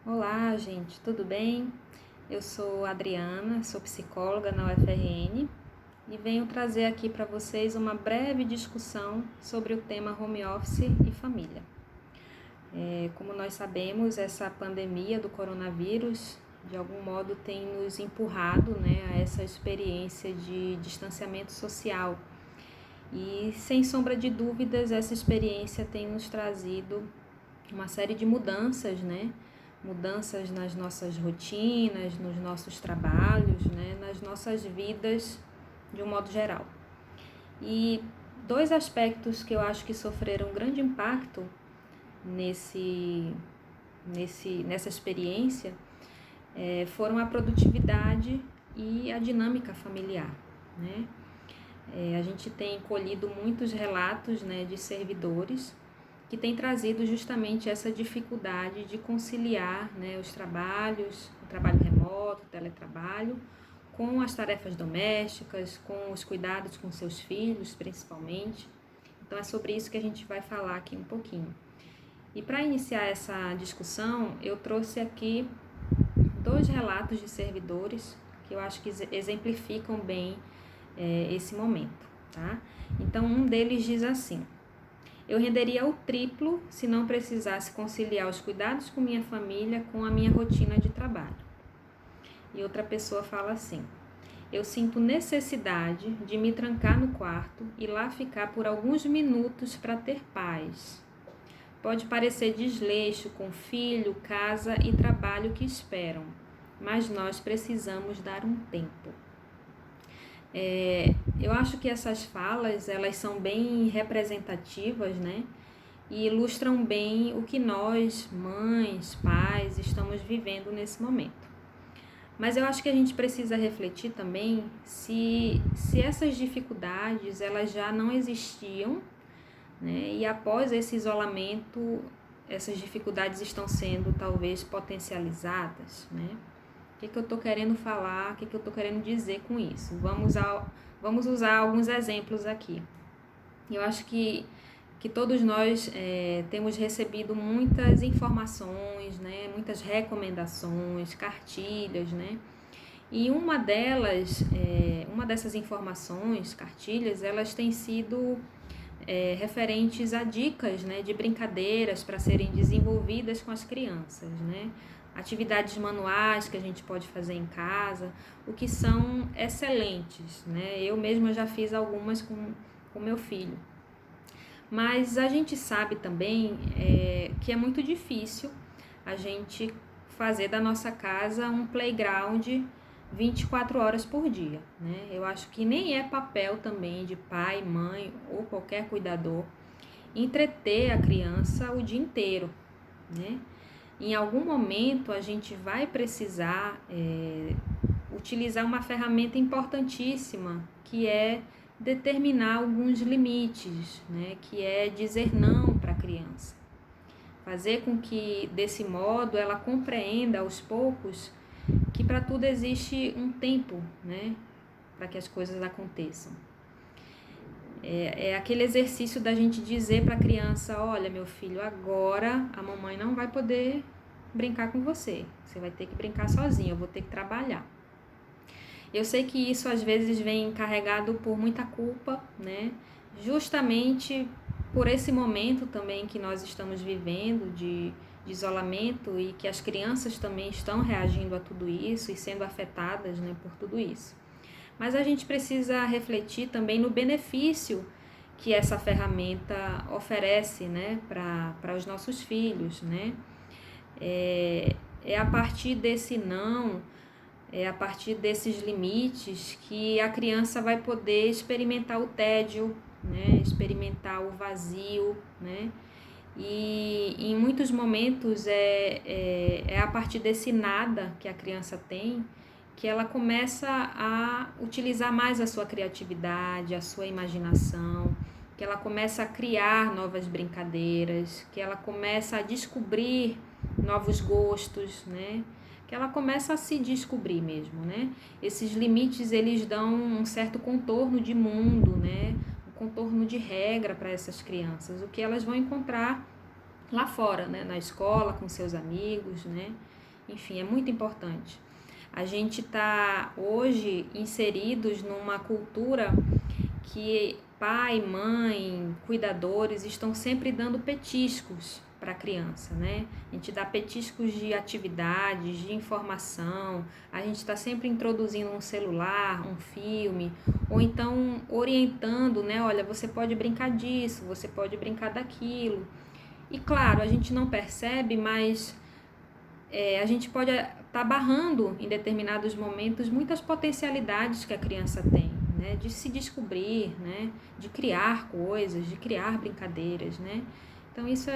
Olá, gente, tudo bem? Eu sou Adriana, sou psicóloga na UFRN e venho trazer aqui para vocês uma breve discussão sobre o tema home office e família. Como nós sabemos, essa pandemia do coronavírus, de algum modo, tem nos empurrado, a essa experiência de distanciamento social. E, sem sombra de dúvidas, essa experiência tem nos trazido uma série de mudanças, mudanças nas nossas rotinas, nos nossos trabalhos, nas nossas vidas de um modo geral. E dois aspectos que eu acho que sofreram grande impacto nessa experiência foram a produtividade e a dinâmica familiar, a gente tem colhido muitos relatos, de servidores que têm trazido justamente essa dificuldade de conciliar, os trabalhos, o trabalho remoto, o teletrabalho, com as tarefas domésticas, com os cuidados com seus filhos, principalmente. Então, é sobre isso que a gente vai falar aqui um pouquinho. E para iniciar essa discussão, eu trouxe aqui dois relatos de servidores que eu acho que exemplificam bem esse momento, tá? Então, um deles diz assim: eu renderia o triplo se não precisasse conciliar os cuidados com minha família com a minha rotina de trabalho. E outra pessoa fala assim: eu sinto necessidade de me trancar no quarto e lá ficar por alguns minutos para ter paz. Pode parecer desleixo com filho, casa e trabalho que esperam, mas nós precisamos dar um tempo. Eu acho que essas falas, elas são bem representativas, e ilustram bem o que nós, mães, pais, estamos vivendo nesse momento. Mas eu acho que a gente precisa refletir também se essas dificuldades, elas já não existiam, e após esse isolamento, essas dificuldades estão sendo talvez potencializadas, O que eu estou querendo falar, o que eu estou querendo dizer com isso? Vamos usar alguns exemplos aqui. Eu acho que todos nós temos recebido muitas informações, muitas recomendações, cartilhas, E uma dessas informações, cartilhas, elas têm sido referentes a dicas, de brincadeiras para serem desenvolvidas com as crianças, atividades manuais que a gente pode fazer em casa, o que são excelentes, Eu mesma já fiz algumas com meu filho. Mas a gente sabe também que é muito difícil a gente fazer da nossa casa um playground 24 horas por dia, Eu acho que nem é papel também de pai, mãe ou qualquer cuidador entreter a criança o dia inteiro, Em algum momento a gente vai precisar utilizar uma ferramenta importantíssima, que é determinar alguns limites, que é dizer não para a criança. Fazer com que, desse modo, ela compreenda aos poucos que para tudo existe um tempo, para que as coisas aconteçam. É aquele exercício da gente dizer para a criança: olha, meu filho, agora a mamãe não vai poder brincar com você. Você vai ter que brincar sozinho, eu vou ter que trabalhar. Eu sei que isso às vezes vem carregado por muita culpa, Justamente por esse momento também que nós estamos vivendo de isolamento e que as crianças também estão reagindo a tudo isso e sendo afetadas, por tudo isso. Mas a gente precisa refletir também no benefício que essa ferramenta oferece, para os nossos filhos, É a partir desse não, a partir desses limites que a criança vai poder experimentar o tédio, experimentar o vazio, E em muitos momentos é a partir desse nada que a criança tem que ela começa a utilizar mais a sua criatividade, a sua imaginação, que ela começa a criar novas brincadeiras, que ela começa a descobrir novos gostos, Que ela começa a se descobrir mesmo, Esses limites, eles dão um certo contorno de mundo, um contorno de regra para essas crianças, o que elas vão encontrar lá fora, na escola, com seus amigos, enfim, é muito importante. A gente está hoje inseridos numa cultura que pai, mãe, cuidadores estão sempre dando petiscos para a criança, né? A gente dá petiscos de atividades, de informação, a gente está sempre introduzindo um celular, um filme, ou então orientando, né? Olha, você pode brincar disso, você pode brincar daquilo. E claro, a gente não percebe, mas a gente pode estar barrando em determinados momentos muitas potencialidades que a criança tem, né? De se descobrir, né? De criar coisas, de criar brincadeiras, né? Então isso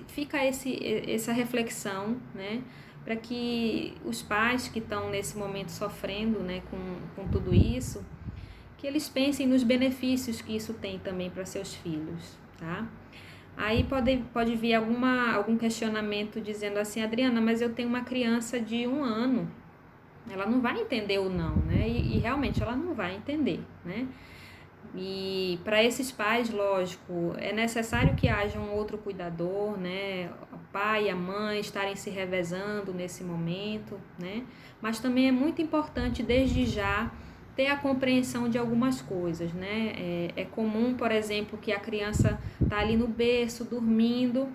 fica essa reflexão, né? Para que os pais que estão nesse momento sofrendo, né? Com tudo isso, que eles pensem nos benefícios que isso tem também para seus filhos, tá? Aí pode vir algum questionamento dizendo assim, Adriana, mas eu tenho uma criança de 1 ano, ela não vai entender o não, né? E realmente ela não vai entender, né? E para esses pais, lógico, é necessário que haja um outro cuidador, né? O pai e a mãe estarem se revezando nesse momento, né? Mas também é muito importante, desde já, ter a compreensão de algumas coisas, né? É comum, por exemplo, que a criança tá ali no berço, dormindo,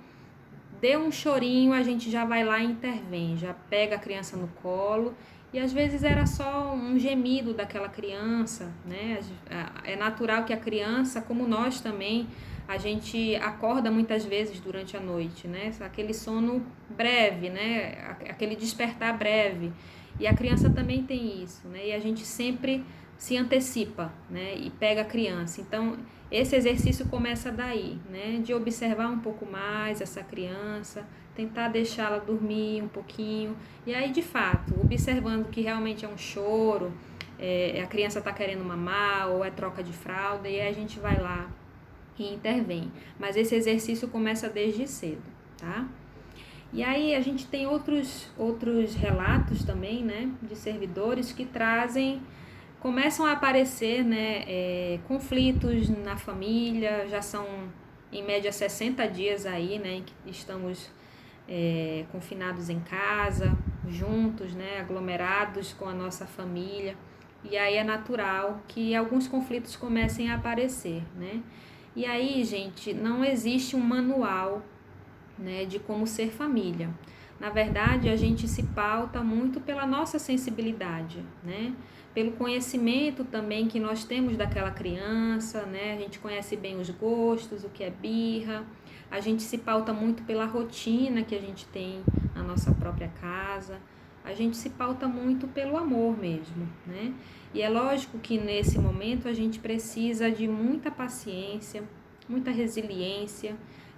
deu um chorinho, a gente já vai lá e intervém, já pega a criança no colo, e às vezes era só um gemido daquela criança, né? É natural que a criança, como nós também, a gente acorda muitas vezes durante a noite, né? Aquele sono breve, né? Aquele despertar breve. E a criança também tem isso, né? E a gente sempre se antecipa, né? E pega a criança. Então, esse exercício começa daí, né? De observar um pouco mais essa criança, tentar deixá-la dormir um pouquinho. E aí, de fato, observando que realmente é um choro, a criança está querendo mamar ou é troca de fralda, e aí a gente vai lá e intervém. Mas esse exercício começa desde cedo, tá? E aí a gente tem outros relatos também, né, de servidores que começam a aparecer, né, conflitos na família, já são em média 60 dias aí, né, em que estamos confinados em casa, juntos, né, aglomerados com a nossa família, e aí é natural que alguns conflitos comecem a aparecer, né. E aí, gente, não existe um manual, né, de como ser família. Na verdade, a gente se pauta muito pela nossa sensibilidade, né? Pelo conhecimento também que nós temos daquela criança, né? A gente conhece bem os gostos, o que é birra. A gente se pauta muito pela rotina que a gente tem na nossa própria casa. A gente se pauta muito pelo amor mesmo, né? E é lógico que nesse momento a gente precisa de muita paciência, muita resiliência,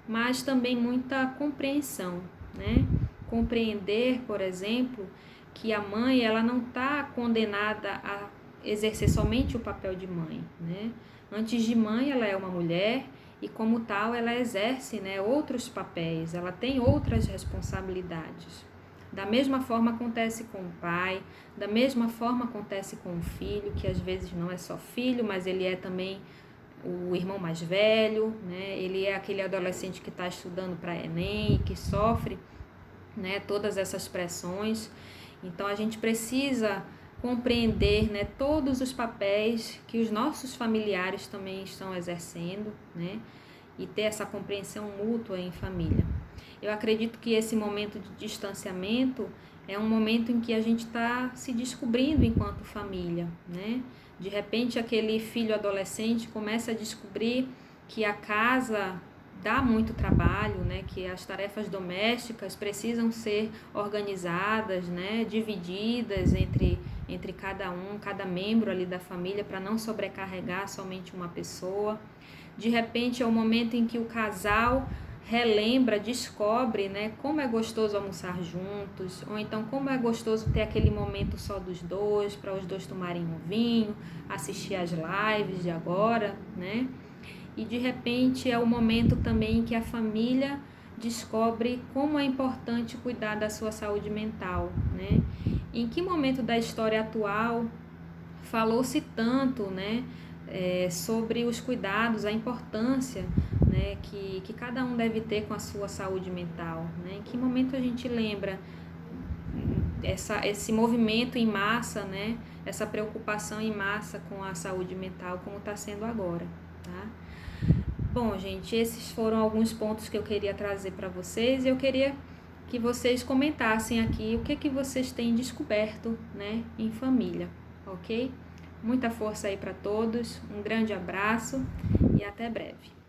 mas também muita compreensão, né? Compreender, por exemplo, que a mãe ela não está condenada a exercer somente o papel de mãe, né? Antes de mãe, ela é uma mulher e, como tal, ela exerce, né, outros papéis, ela tem outras responsabilidades. Da mesma forma acontece com o pai, da mesma forma acontece com o filho, que às vezes não é só filho, mas ele é também o irmão mais velho, né? Ele é aquele adolescente que está estudando para Enem, que sofre, né, todas essas pressões. Então a gente precisa compreender, né, todos os papéis que os nossos familiares também estão exercendo, né, e ter essa compreensão mútua em família. Eu acredito que esse momento de distanciamento é um momento em que a gente está se descobrindo enquanto família, né? De repente, aquele filho adolescente começa a descobrir que a casa dá muito trabalho, né? Que as tarefas domésticas precisam ser organizadas, né? Divididas entre cada membro ali da família, para não sobrecarregar somente uma pessoa. De repente, é o momento em que o casal relembra, descobre, né, como é gostoso almoçar juntos, ou então como é gostoso ter aquele momento só dos dois, para os dois tomarem um vinho, assistir às lives de agora, né? E de repente é o momento também em que a família descobre como é importante cuidar da sua saúde mental, né? Em que momento da história atual falou-se tanto, né, sobre os cuidados, a importância, né, que cada um deve ter com a sua saúde mental, né? Em que momento a gente lembra esse movimento em massa, né? Essa preocupação em massa com a saúde mental, como está sendo agora, tá? Bom, gente, esses foram alguns pontos que eu queria trazer para vocês, e eu queria que vocês comentassem aqui o que vocês têm descoberto, né, em família, ok? Muita força aí para todos, um grande abraço e até breve.